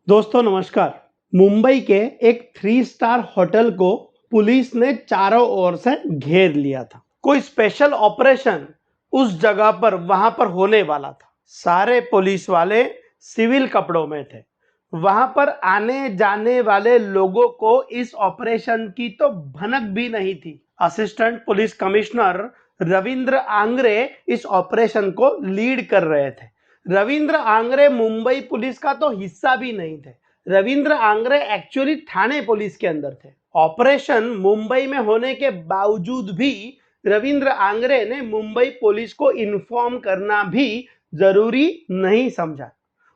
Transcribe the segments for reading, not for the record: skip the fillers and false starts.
दोस्तों नमस्कार। मुंबई के एक 3 स्टार होटल को पुलिस ने चारों ओर से घेर लिया था। कोई स्पेशल ऑपरेशन उस जगह पर वहां पर होने वाला था। सारे पुलिस वाले सिविल कपड़ों में थे। वहां पर आने जाने वाले लोगों को इस ऑपरेशन की तो भनक भी नहीं थी। Assistant police commissioner Ravindra Angre इस ऑपरेशन को लीड कर रहे थे। रविंद्र आंग्रे मुंबई पुलिस का तो हिस्सा भी नहीं थे। रविंद्र आंग्रे एक्चुअली ठाणे पुलिस के अंदर थे। ऑपरेशन मुंबई में होने के बावजूद भी रविंद्र आंग्रे ने मुंबई पुलिस को इन्फॉर्म करना भी जरूरी नहीं समझा।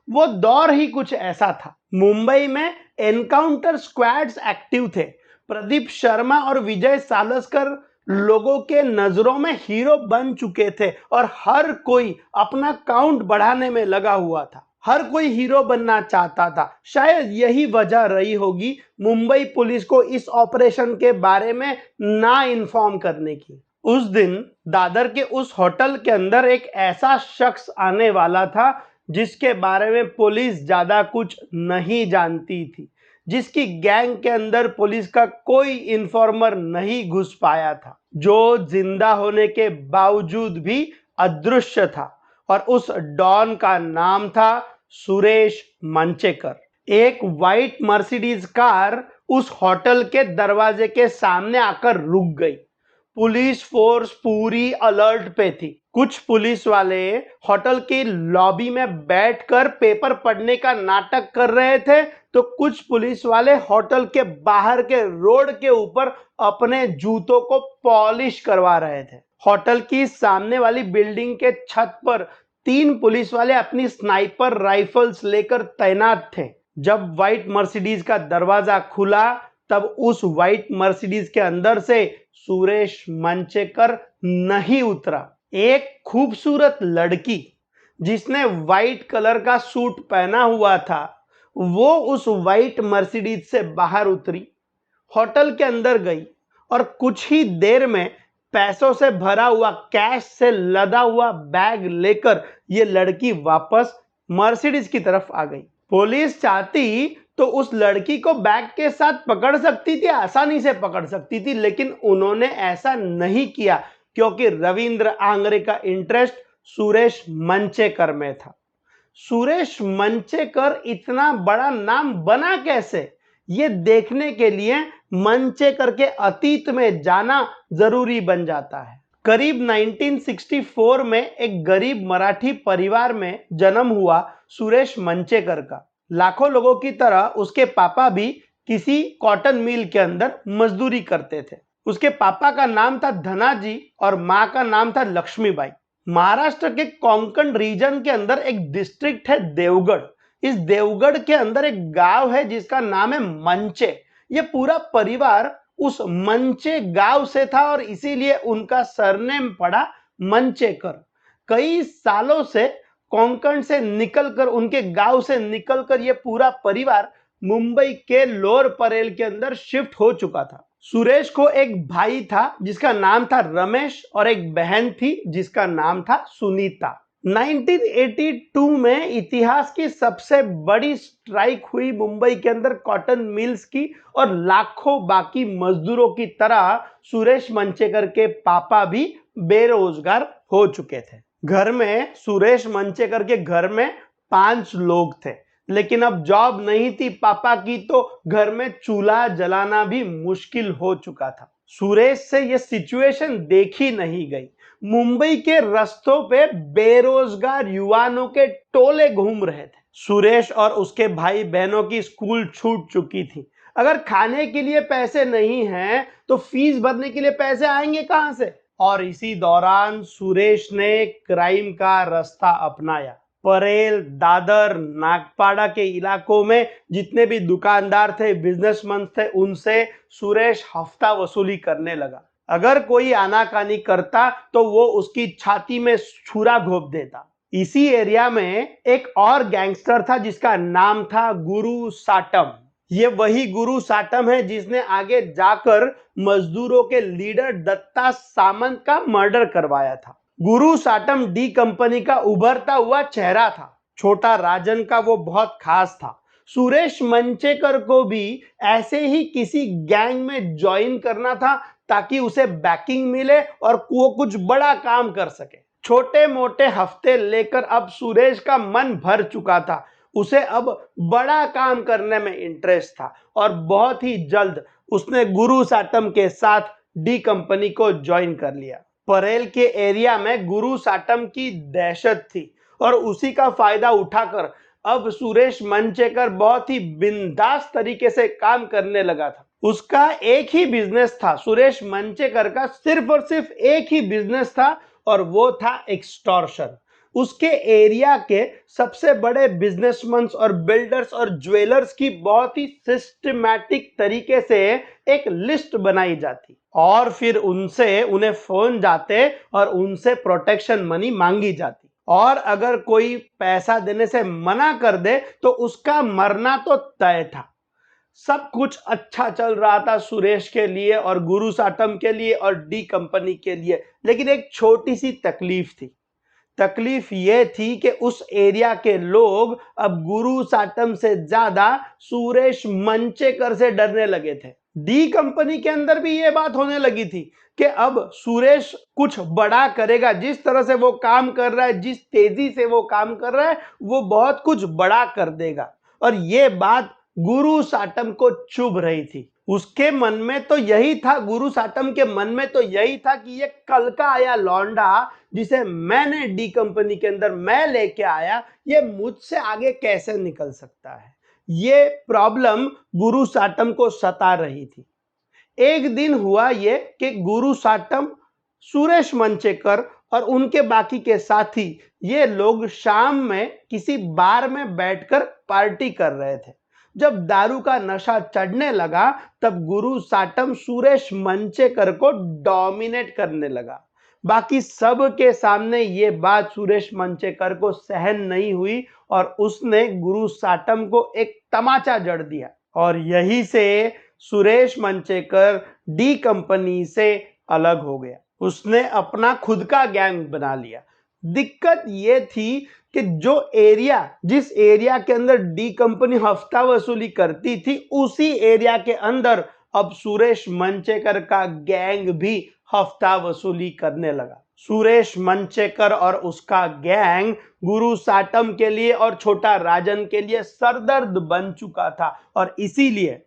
वो दौर ही कुछ ऐसा था। मुंबई में एनकाउंटर स्क्वाड्स एक्टिव थे। प्रदीप शर्मा और विजय सालस्कर लोगों के नजरों में हीरो बन चुके थे और हर कोई अपना काउंट बढ़ाने में लगा हुआ था। हर कोई हीरो बनना चाहता था। शायद यही वजह रही होगी मुंबई पुलिस को इस ऑपरेशन के बारे में ना इन्फॉर्म करने की। उस दिन दादर के उस होटल के अंदर एक ऐसा शख्स आने वाला था जिसके बारे में पुलिस ज्यादा कुछ नहीं जानती थी, जिसकी गैंग के अंदर पुलिस का कोई इन्फॉर्मर नहीं घुस पाया था, जो जिंदा होने के बावजूद भी अदृश्य था। और उस डॉन का नाम था सुरेश मंचेकर। एक व्हाइट मर्सिडीज कार उस होटल के दरवाजे के सामने आकर रुक गई। पुलिस फोर्स पूरी अलर्ट पे थी। कुछ पुलिस वाले होटल की लॉबी में बैठकर पेपर पढ़ने का नाटक कर रहे थे, तो कुछ पुलिस वाले होटल के बाहर के रोड के ऊपर अपने जूतों को पॉलिश करवा रहे थे। होटल की सामने वाली बिल्डिंग के छत पर 3 पुलिस वाले अपनी स्नाइपर राइफल्स लेकर तैनात थे। जब व्हाइट मर्सिडीज का दरवाजा खुला, तब उस व्हाइट मर्सिडीज के अंदर से सुरेश मंचेकर नहीं उतरा। एक खूबसूरत लड़की जिसने व्हाइट कलर का सूट पहना हुआ था, वो उस व्हाइट मर्सिडीज से बाहर उतरी, होटल के अंदर गई और कुछ ही देर में पैसों से भरा हुआ, कैश से लदा हुआ बैग लेकर ये लड़की वापस मर्सिडीज की तरफ आ गई। पुलिस चाहती तो उस लड़की को बैग के साथ पकड़ सकती थी, आसानी से पकड़ सकती थी, लेकिन उन्होंने ऐसा नहीं किया क्योंकि रविंद्र आंग्रे का इंटरेस्ट सुरेश मंचेकर में था। सुरेश मंचेकर इतना बड़ा नाम बना कैसे, ये देखने के लिए मंचेकर के अतीत में जाना जरूरी बन जाता है। करीब 1964 में एक गरीब मराठी परिवार में जन्म हुआ सुरेश मंचेकर का। लाखों लोगों की तरह उसके पापा भी किसी कॉटन मिल के अंदर मजदूरी करते थे। उसके पापा का नाम था धनाजी और माँ का नाम था लक्ष्मीबाई। महाराष्ट्र के कोंकण रीजन के अंदर एक डिस्ट्रिक्ट है देवगढ़। इस देवगढ़ के अंदर एक गांव है जिसका नाम है मंचे। ये पूरा परिवार उस मंचे गांव से था और इसीलिए उनका सरनेम पड़ा मंचेकर। कई सालों से कोंकण से निकलकर, उनके गांव से निकलकर ये पूरा परिवार मुंबई के लोअर परेल के अंदर शिफ्ट हो चुका था। सुरेश को एक भाई था जिसका नाम था रमेश और एक बहन थी जिसका नाम था सुनीता। 1982 में इतिहास की सबसे बड़ी स्ट्राइक हुई मुंबई के अंदर कॉटन मिल्स की, और लाखों बाकी मजदूरों की तरह सुरेश मंचेकर के पापा भी बेरोजगार हो चुके थे। घर में, सुरेश मंचेकर के घर में 5 लोग थे, लेकिन अब जॉब नहीं थी पापा की, तो घर में चूल्हा जलाना भी मुश्किल हो चुका था। सुरेश से यह सिचुएशन देखी नहीं गई। मुंबई के रास्तों पे बेरोजगार युवाओं के टोले घूम रहे थे। सुरेश और उसके भाई बहनों की स्कूल छूट चुकी थी। अगर खाने के लिए पैसे नहीं हैं, तो फीस भरने के लिए पैसे आएंगे कहां से? और इसी दौरान सुरेश ने क्राइम का रास्ता अपनाया। परेल, दादर, नागपाड़ा के इलाकों में जितने भी दुकानदार थे, बिजनेसमैन थे, उनसे सुरेश हफ्ता वसूली करने लगा। अगर कोई आनाकानी करता तो वो उसकी छाती में छुरा घोंप देता। इसी एरिया में एक और गैंगस्टर था जिसका नाम था गुरु साटम। ये वही गुरु साटम है जिसने आगे जाकर मजदूरों के लीडर दत्ता सामंत का मर्डर करवाया था। गुरु साटम डी कंपनी का उभरता हुआ चेहरा था। छोटा राजन का वो बहुत खास था। सुरेश मंचेकर को भी ऐसे ही किसी गैंग में ज्वाइन करना था ताकि उसे बैकिंग मिले और वो कुछ बड़ा काम कर सके। छोटे मोटे हफ्ते लेकर अब सुरेश का मन भर चुका था। उसे अब बड़ा काम करने में इंटरेस्ट था और बहुत ही जल्द उसने गुरु साटम के साथ डी कंपनी को ज्वाइन कर लिया। परेल के एरिया में गुरु साटम की दहशत थी और उसी का फायदा उठाकर अब सुरेश मंचेकर बहुत ही बिंदास तरीके से काम करने लगा था। उसका एक ही बिजनेस था, सुरेश मंचेकर का सिर्फ और सिर्फ एक ही बिजनेस था और वो था एक्सटॉर्शन। उसके एरिया के सबसे बड़े बिजनेसमैन और बिल्डर्स और ज्वेलर्स की बहुत ही सिस्टमैटिक तरीके से एक लिस्ट बनाई जाती और फिर उनसे उन्हें फोन जाते और उनसे प्रोटेक्शन मनी मांगी जाती और अगर कोई पैसा देने से मना कर दे तो उसका मरना तो तय था। सब कुछ अच्छा चल रहा था सुरेश के लिए और गुरु साटम के लिए और डी कंपनी के लिए, लेकिन एक छोटी सी तकलीफ थी। तकलीफ ये थी कि उस एरिया के लोग अब गुरु साटम से ज्यादा सुरेश मंचेकर से डरने लगे थे। डी कंपनी के अंदर भी ये बात होने लगी थी कि अब सुरेश कुछ बड़ा करेगा। जिस तरह से वो काम कर रहा है, जिस तेजी से वो काम कर रहा है, वो बहुत कुछ बड़ा कर देगा। और ये बात गुरु साटम को चुभ रही थी। उसके मन में तो यही था, गुरु साटम के मन में तो यही था कि ये कल का आया लौंडा जिसे मैंने डी कंपनी के अंदर मैं लेके आया, ये मुझसे आगे कैसे निकल सकता है। ये प्रॉब्लम गुरु साटम को सता रही थी। एक दिन हुआ ये कि गुरु साटम, सुरेश मंचेकर और उनके बाकी के साथी ये लोग शाम में किसी बार में बैठकर पार्टी कर रहे थे। जब दारू का नशा चढ़ने लगा तब गुरु साटम सुरेश मंचेकर को डोमिनेट करने लगा। बाकी सब के सामने ये बात सुरेश मंचेकर को सहन नहीं हुई और उसने गुरु साटम को एक तमाचा जड़ दिया और यही से सुरेश मंचेकर डी कंपनी से अलग हो गया। उसने अपना खुद का गैंग बना लिया। दिक्कत ये थी कि जिस एरिया के अंदर डी कंपनी हफ्ता वसूली करती थी, उसी एरिया के अंदर अब सुरेश मंचेकर का गैंग भी हफ्ता वसूली करने लगा। सुरेश मंचेकर और उसका गैंग गुरु साटम के लिए और छोटा राजन के लिए सरदर्द बन चुका था और इसीलिए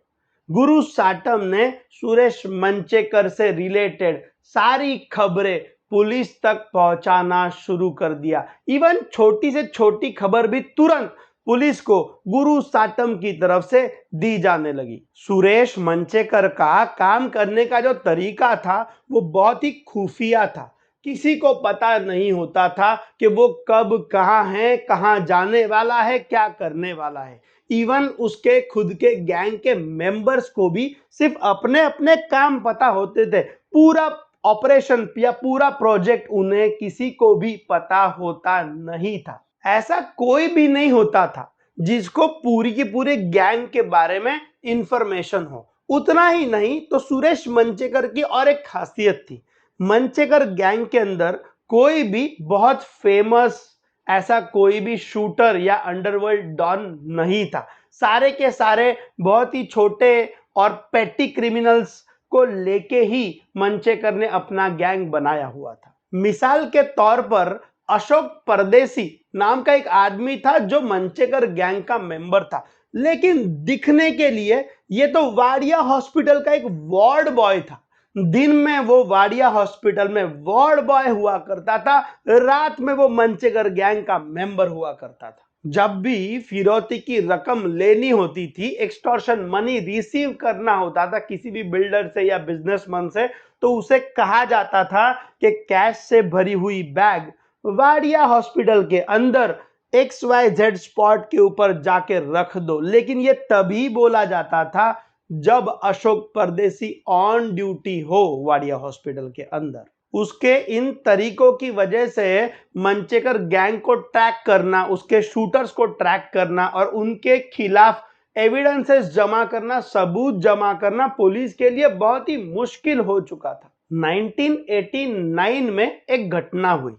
गुरु साटम ने सुरेश मंचेकर से रिलेटेड सारी खबरें पुलिस तक पहुंचाना शुरू कर दिया। इवन छोटी से छोटी खबर भी तुरंत पुलिस को गुरु साटम की तरफ से दी जाने लगी। सुरेश मंचेकर का काम करने का जो तरीका था वो बहुत ही खुफिया था। किसी को पता नहीं होता था कि वो कब कहाँ है, कहाँ जाने वाला है, क्या करने वाला है। इवन उसके खुद के गैंग के मेंबर्स को भी सिर्फ अपने अपने काम पता होते थे। पूरा ऑपरेशन या पूरा प्रोजेक्ट उन्हें किसी को भी पता होता नहीं था। ऐसा कोई भी नहीं होता था जिसको पूरी की पूरी गैंग के बारे में इंफॉर्मेशन हो। उतना ही नहीं तो सुरेश मंचेकर की और एक खासियत थी। मंचेकर गैंग के अंदर कोई भी बहुत फेमस ऐसा कोई भी शूटर या अंडरवर्ल्ड डॉन नहीं था। सारे के सारे बहुत ही छोटे और पेटी क्रिमिनल्स को लेके ही मंचेकर ने अपना गैंग बनाया हुआ था। मिसाल के तौर पर अशोक परदेसी नाम का एक आदमी था जो मंचेकर गैंग का मेंबर था, लेकिन दिखने के लिए ये तो वाडिया हॉस्पिटल का एक वार्ड बॉय था। दिन में वो वाडिया हॉस्पिटल में वार्ड बॉय हुआ करता था, रात में वो मंचेकर गैंग का मेंबर हुआ करता था। जब भी फिरौती की रकम लेनी होती थी, एक्सटॉर्शन मनी रिसीव करना होता था किसी भी बिल्डर से या बिजनेसमैन से, तो उसे कहा जाता था कि कैश से भरी हुई बैग वाडिया हॉस्पिटल के अंदर XYZ स्पॉट के ऊपर जाके रख दो। लेकिन ये तभी बोला जाता था जब अशोक परदेसी ऑन ड्यूटी हो वाडिया हॉस्पिटल के अंदर। उसके इन तरीकों की वजह से मंचेकर गैंग को ट्रैक करना, उसके शूटर्स को ट्रैक करना और उनके खिलाफ एविडेंसेस जमा करना, सबूत जमा करना पुलिस के लिए बहुत ही मुश्किल हो चुका था। 1989 में एक घटना हुई।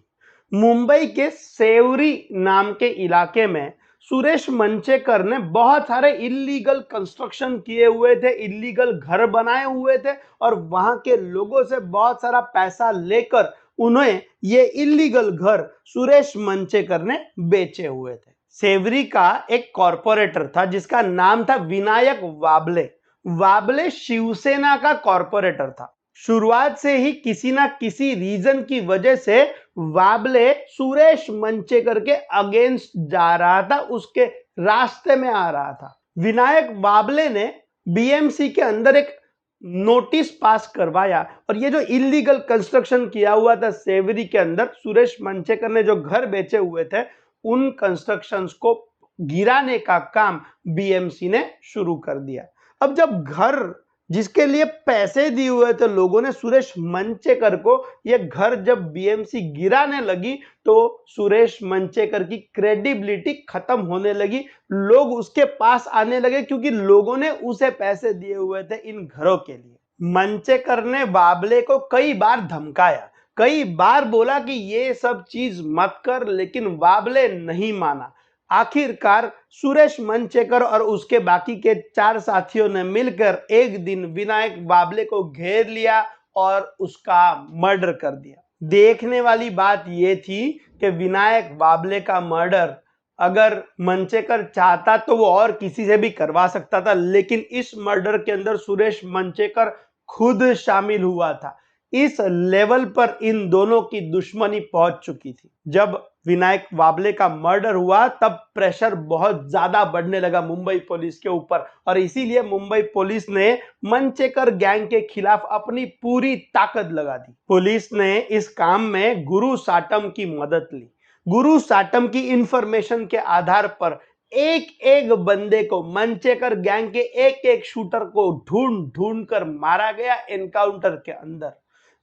मुंबई के सेवरी नाम के इलाके में सुरेश मंचेकर ने बहुत सारे इलीगल कंस्ट्रक्शन किए हुए थे, इलीगल घर बनाए हुए थे और वहां के लोगों से बहुत सारा पैसा लेकर उन्हें ये इलीगल घर सुरेश मंचेकर ने बेचे हुए थे। सेवरी का एक कॉरपोरेटर था जिसका नाम था विनायक वाबले। वाबले शिवसेना का कॉरपोरेटर था। शुरुआत से ही किसी ना किसी रीजन की वजह से वाबले सुरेश मंचेकर के अगेंस्ट जा रहा था, उसके रास्ते में आ रहा था। विनायक वाबले ने बीएमसी के अंदर एक नोटिस पास करवाया और ये जो इलीगल कंस्ट्रक्शन किया हुआ था सेवरी के अंदर, सुरेश मंचेकर ने जो घर बेचे हुए थे उन कंस्ट्रक्शंस को गिराने का काम बीएमसी ने शुरू कर दिया। अब जब घर जिसके लिए पैसे दिए हुए थे लोगों ने सुरेश मंचेकर को, ये घर जब बीएमसी गिराने लगी तो सुरेश मंचेकर की क्रेडिबिलिटी खत्म होने लगी। लोग उसके पास आने लगे क्योंकि लोगों ने उसे पैसे दिए हुए थे इन घरों के लिए। मंचेकर ने वाबले को कई बार धमकाया, कई बार बोला कि ये सब चीज मत कर, लेकिन वाबले नहीं माना। आखिरकार सुरेश मंचेकर और उसके बाकी के 4 साथियों ने मिलकर एक दिन विनायक वाबले को घेर लिया और उसका मर्डर कर दिया। देखने वाली बात यह थी कि विनायक वाबले का मर्डर अगर मंचेकर चाहता तो वो और किसी से भी करवा सकता था, लेकिन इस मर्डर के अंदर सुरेश मंचेकर खुद शामिल हुआ था। इस लेवल पर इन दोनों की दुश्मनी पहुंच चुकी थी। जब विनायक वाबले का मर्डर हुआ तब प्रेशर बहुत ज्यादा बढ़ने लगा मुंबई पुलिस के ऊपर और इसीलिए मुंबई पुलिस ने मंचेकर गैंग के खिलाफ अपनी पूरी ताकत लगा दी। पुलिस ने इस काम में गुरु साटम की मदद ली। गुरु साटम की इंफॉर्मेशन के आधार पर एक एक बंदे को, मंचेकर गैंग के एक एक शूटर को ढूंढ ढूंढ कर मारा गया एनकाउंटर के अंदर।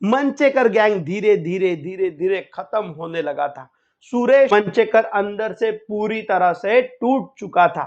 मंचेकर गैंग धीरे धीरे धीरे धीरे खत्म होने लगा था। सुरेश मंचेकर अंदर से पूरी तरह से टूट चुका था,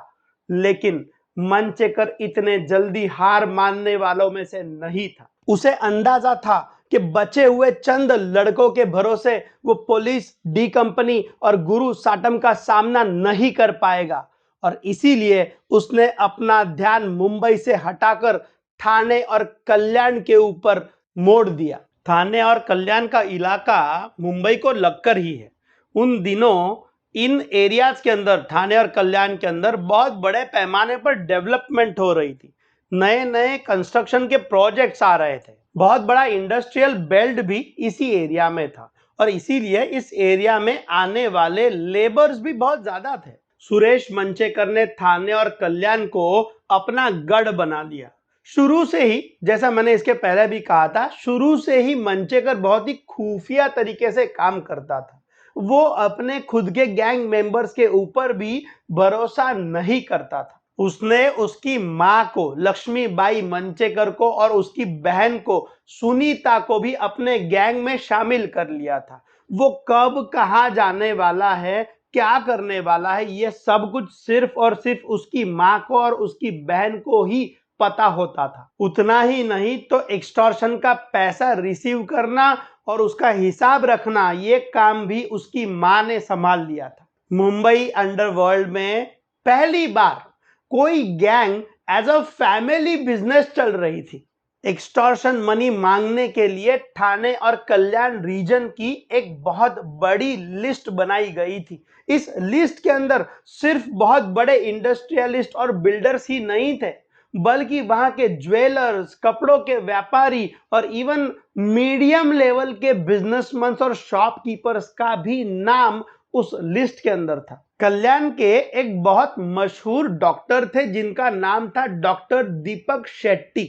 लेकिन मंचेकर इतने जल्दी हार मानने वालों में से नहीं था। उसे अंदाजा था कि बचे हुए चंद लड़कों के भरोसे वो पुलिस, डी कंपनी और गुरु साटम का सामना नहीं कर पाएगा और इसीलिए उसने अपना ध्यान मुंबई से हटाकर ठाणे और कल्याण के ऊपर मोड़ दिया। ठाणे और कल्याण का इलाका मुंबई को लगकर ही है। उन दिनों इन एरियाज के अंदर, ठाणे और कल्याण के अंदर बहुत बड़े पैमाने पर डेवलपमेंट हो रही थी। नए नए कंस्ट्रक्शन के प्रोजेक्ट्स आ रहे थे। बहुत बड़ा इंडस्ट्रियल बेल्ट भी इसी एरिया में था और इसीलिए इस एरिया में आने वाले लेबर्स भी बहुत ज्यादा थे। सुरेश मंचेकर ने ठाणे और कल्याण को अपना गढ़ बना लिया। शुरू से ही, जैसा मैंने इसके पहले भी कहा था, शुरू से ही मंचेकर बहुत ही खुफिया तरीके से काम करता था। वो अपने खुद के गैंग मेंबर्स के ऊपर भी भरोसा नहीं करता था। उसने उसकी मां को, लक्ष्मीबाई मंचेकर को, और उसकी बहन को, सुनीता को भी अपने गैंग में शामिल कर लिया था। वो कब कहां जाने वाला है, क्या करने वाला है, ये सब कुछ सिर्फ और सिर्फ उसकी मां को और उसकी बहन को ही पता होता था। उतना ही नहीं तो एक्सटॉर्शन का पैसा रिसीव करना और उसका हिसाब रखना, ये काम भी उसकी मां ने संभाल लिया था। मुंबई अंडरवर्ल्ड में पहली बार कोई gang as a family business चल रही थी। एक्सटॉर्शन मनी मांगने के लिए ठाणे और कल्याण रीजन की एक बहुत बड़ी लिस्ट बनाई गई थी। इस लिस्ट के अंदर सिर्फ बहुत बड़े इंडस्ट्रियलिस्ट और बिल्डर्स ही नहीं थे, बल्कि वहां के ज्वेलर्स, कपड़ों के व्यापारी और इवन मीडियम लेवल के बिजनेसमैन और शॉपकीपर्स का भी नाम उस लिस्ट के अंदर था। कल्याण के एक बहुत मशहूर डॉक्टर थे जिनका नाम था डॉक्टर दीपक शेट्टी।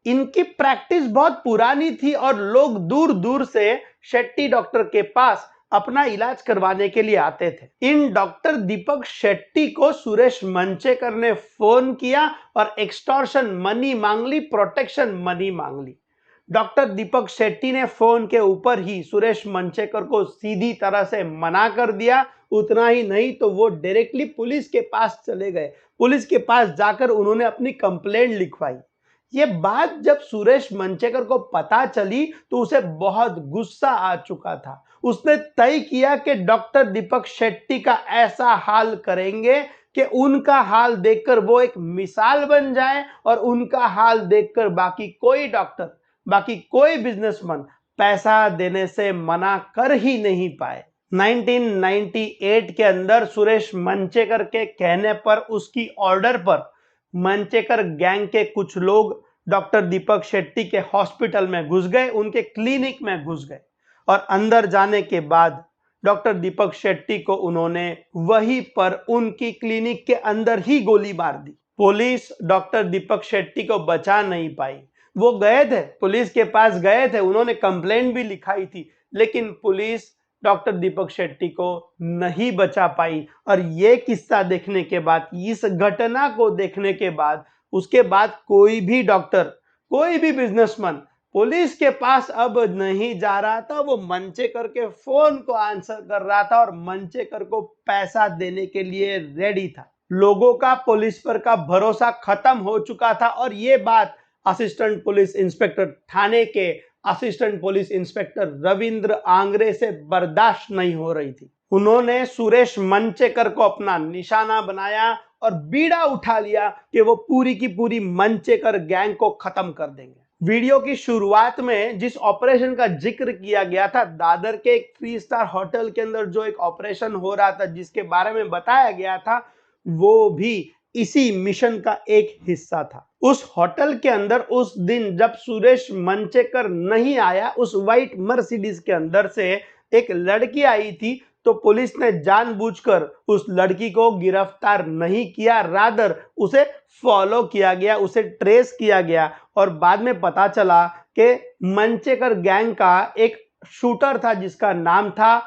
इनकी प्रैक्टिस बहुत पुरानी थी और लोग दूर दूर से शेट्टी डॉक्टर के पास अपना इलाज करवाने के लिए आते थे। इन डॉक्टर दीपक शेट्टी को सुरेश मंचेकर ने फोन किया और एक्सटॉर्शन मनी मांग ली, प्रोटेक्शन मनी मांग ली। डॉक्टर दीपक शेट्टी ने फोन के ऊपर ही सुरेश मंचेकर को सीधी तरह से मना कर दिया। उतना ही नहीं तो वो डायरेक्टली पुलिस के पास चले गए। पुलिस के पास जाकर उन्होंने अपनी कंप्लेंट लिखवाई। ये बात जब सुरेश मंचेकर को पता चली तो उसे बहुत गुस्सा आ चुका था। उसने तय किया कि डॉक्टर दीपक शेट्टी का ऐसा हाल करेंगे कि उनका हाल देखकर वो एक मिसाल बन जाए और उनका हाल देखकर बाकी कोई डॉक्टर, बाकी कोई बिजनेसमैन पैसा देने से मना कर ही नहीं पाए। 1998 के अंदर सुरेश मंचेकर के कहने पर, उसकी ऑर्डर पर मंचेकर गैंग के कुछ लोग डॉक्टर दीपक शेट्टी के हॉस्पिटल में घुस गए, उनके क्लिनिक में घुस गए और अंदर जाने के बाद डॉक्टर दीपक शेट्टी को उन्होंने वहीं पर उनकी क्लिनिक के अंदर ही गोली मार दी। पुलिस डॉक्टर दीपक शेट्टी को बचा नहीं पाई। वो गए थे, पुलिस के पास गए थे, उन्होंने कंप्लेंट भी लिखाई थी, लेकिन पुलिस डॉक्टर दीपक शेट्टी को नहीं बचा पाई। और ये किस्सा देखने के बाद, इस घटना को देखने के बाद, उसके बाद कोई भी डॉक्टर, कोई भी बिजनेसमैन पुलिस के पास अब नहीं जा रहा था। वो मंचेकर के फोन को आंसर कर रहा था और मंचेकर को पैसा देने के लिए रेडी था। लोगों का पुलिस पर का भरोसा खत्म हो चुका था और ये बात असिस्टेंट पुलिस इंस्पेक्टर थाने के assistant police inspector Ravindra Angre से बर्दाश्त नहीं हो रही थी। उन्होंने सुरेश मंचेकर को अपना निशाना बनाया और बीड़ा उठा लिया कि वो पूरी की पूरी मंचेकर गैंग को खत्म कर देंगे। वीडियो की शुरुआत में जिस ऑपरेशन का जिक्र किया गया था, दादर के एक 3 स्टार होटल के अंदर जो एक ऑपरेशन हो रहा था जिसके बारे में बताया गया था, वो भी इसी मिशन का एक हिस्सा था। उस होटल के अंदर उस दिन जब सुरेश मंचेकर नहीं आया, उस व्हाइट मर्सिडीज के अंदर से एक लड़की आई थी, तो पुलिस ने जानबूझकर उस लड़की को गिरफ्तार नहीं किया, रादर उसे फॉलो किया गया, उसे ट्रेस किया गया और बाद में पता चला कि मंचेकर गैंग का एक शूटर था जिसका नाम था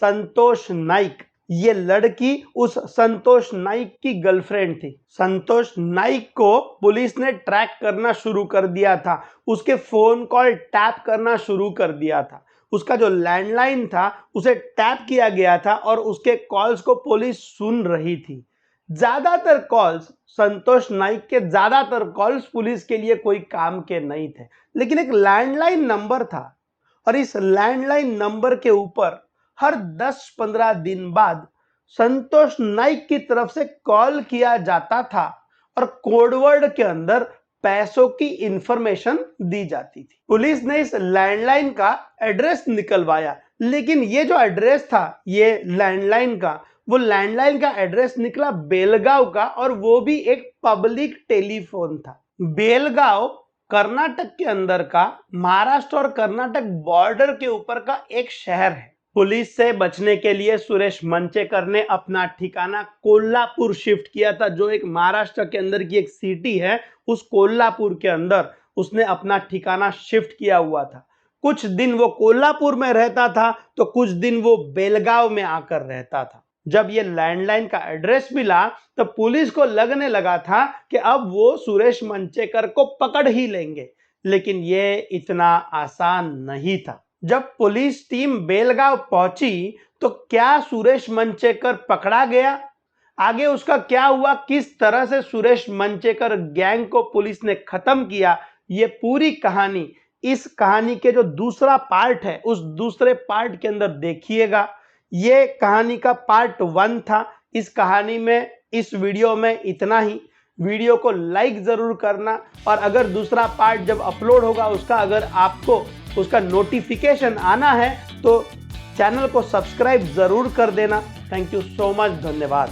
संतोष नाइक। ये लड़की उस संतोष नाइक की गर्लफ्रेंड थी। संतोष नाइक को पुलिस ने ट्रैक करना शुरू कर दिया था, उसके फोन कॉल टैप करना शुरू कर दिया था, उसका जो लैंडलाइन था उसे टैप किया गया था और उसके कॉल्स को पुलिस सुन रही थी। ज्यादातर कॉल्स, संतोष नाइक के ज्यादातर कॉल्स पुलिस के लिए कोई काम के नहीं थे, लेकिन एक लैंडलाइन नंबर था और इस लैंडलाइन नंबर के ऊपर हर 10-15 दिन बाद संतोष नाइक की तरफ से कॉल किया जाता था और कोडवर्ड के अंदर पैसों की इंफॉर्मेशन दी जाती थी। पुलिस ने इस लैंडलाइन का एड्रेस निकलवाया, लेकिन ये जो एड्रेस था, ये लैंडलाइन का, वो लैंडलाइन का एड्रेस निकला बेलगांव का और वो भी एक पब्लिक टेलीफोन था। बेलगांव कर्नाटक के अंदर का, महाराष्ट्र और कर्नाटक बॉर्डर के ऊपर का एक शहर है। पुलिस से बचने के लिए सुरेश मंचेकर ने अपना ठिकाना कोल्हापुर शिफ्ट किया था, जो एक महाराष्ट्र के अंदर की एक सिटी है, उस कोल्हापुर के अंदर उसने अपना ठिकाना शिफ्ट किया हुआ था। कुछ दिन वो कोल्हापुर में रहता था तो कुछ दिन वो बेलगांव में आकर रहता था। जब ये लैंडलाइन का एड्रेस मिला तो पुलिस को लगने लगा था कि अब वो सुरेश मंचेकर को पकड़ ही लेंगे, लेकिन ये इतना आसान नहीं था। जब पुलिस टीम बेलगांव पहुंची तो क्या सुरेश मंचेकर पकड़ा गया? आगे उसका क्या हुआ? किस तरह से सुरेश मंचेकर गैंग को पुलिस ने खत्म किया? ये पूरी कहानी इस कहानी के जो दूसरा पार्ट है, उस दूसरे पार्ट के अंदर देखिएगा। ये कहानी का पार्ट 1 था। इस कहानी में, इस वीडियो में इतना ही। वीडियो को लाइक जरूर करना और अगर दूसरा पार्ट जब अपलोड होगा उसका, अगर आपको उसका नोटिफिकेशन आना है तो चैनल को सब्सक्राइब जरूर कर देना। थैंक यू सो मच, धन्यवाद।